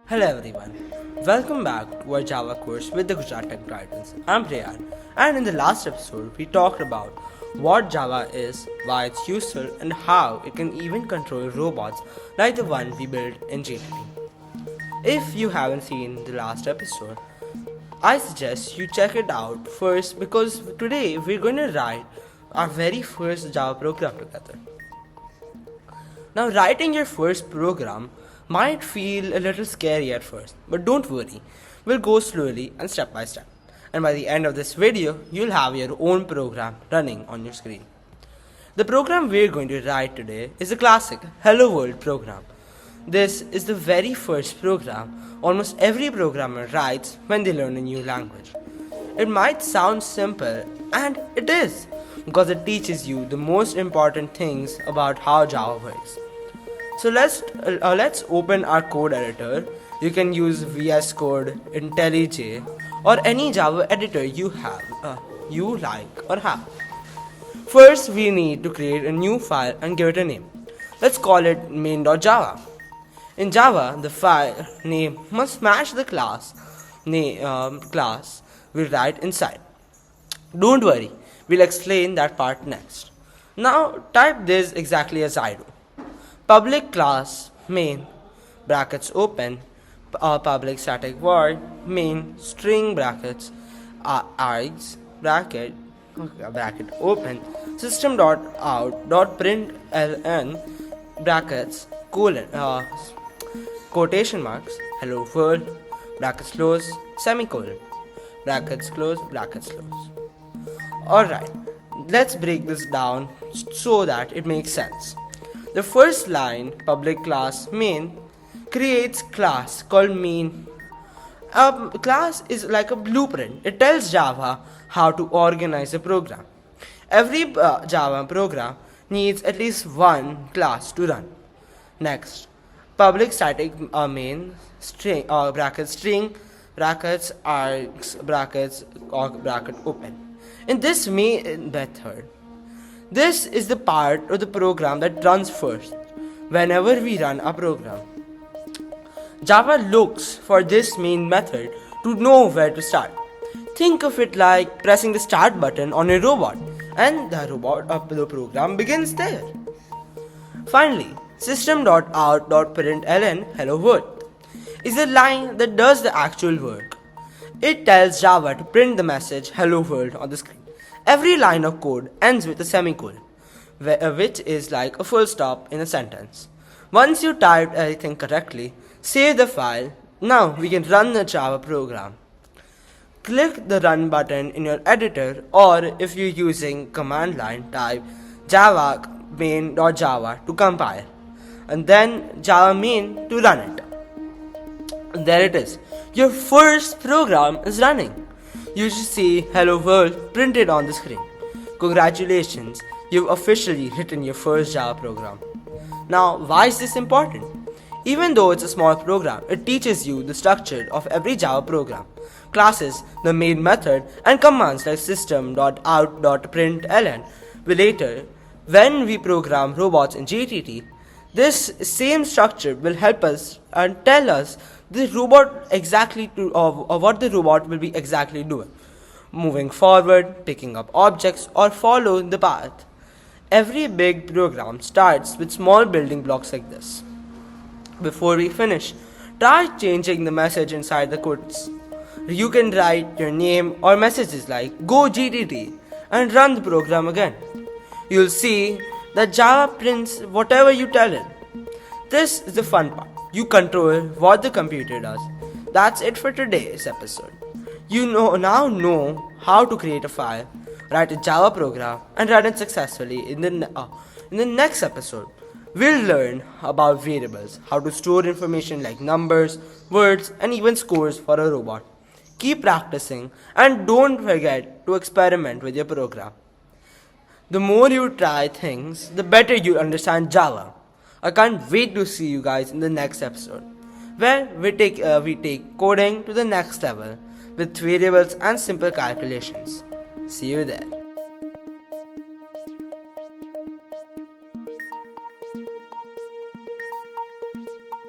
Hello everyone, welcome back to our Java course with the Gujarat Tech Guidance. I'm Priyan, and in the last episode we talked about what Java is, why it's useful, and how it can even control robots like the one we built in JDT. If you haven't seen the last episode, I suggest you check it out first because today we're going to write our very first Java program together. Now, writing your first program might feel a little scary at first, but don't worry, we'll go slowly and step by step. And by the end of this video, you'll have your own program running on your screen. The program we're going to write today is a classic Hello World program. This is the very first program almost every programmer writes when they learn a new language. It might sound simple, and it is, because it teaches you the most important things about how Java works. So let's open our code editor. You can use VS Code, IntelliJ, or any Java editor you like or have. First, we need to create a new file and give it a name. Let's call it main.java. In Java, the file name must match the class we write inside. Don't worry, we'll explain that part next. Now type this exactly as I do. Public class main brackets open public static void main string brackets args bracket open system dot out dot println brackets colon quotation marks hello world brackets close semicolon brackets close. Alright, let's break this down so that it makes sense. The first line, public class main, creates class called main. A class is like a blueprint. It tells Java how to organize a program. Every Java program needs at least one class to run. Next, public static main string brackets args brackets bracket open. In this main method, this is the part of the program that runs first whenever we run a program. Java looks for this main method to know where to start. Think of it like pressing the start button on a robot, and the program begins there. Finally, system.out.println hello world is a line that does the actual work. It tells Java to print the message hello world on the screen. Every line of code ends with a semicolon, which is like a full stop in a sentence. Once you typed everything correctly, save the file. Now we can run the Java program. Click the run button in your editor, or if you're using command line, type java main.java to compile, and then java main to run it. And there it is. Your first program is running. You should see Hello World printed on the screen. Congratulations, you've officially written your first Java program. Now, why is this important? Even though it's a small program, it teaches you the structure of every Java program. Classes, the main method, and commands like system.out.println. Later, when we program robots in JDT, this same structure will help us and tell us the robot what the robot will be exactly doing. Moving forward, picking up objects, or follow the path. Every big program starts with small building blocks like this. Before we finish, try changing the message inside the codes. You can write your name or messages like Go GDT and run the program again. You'll see that Java prints whatever you tell it. This is the fun part. You control what the computer does. That's it for today's episode. You now know how to create a file, write a Java program, and run it successfully. In the next episode, we'll learn about variables, how to store information like numbers, words, and even scores for a robot. Keep practicing, and don't forget to experiment with your program. The more you try things, the better you understand Java. I can't wait to see you guys in the next episode, where we take coding to the next level with variables and simple calculations. See you there.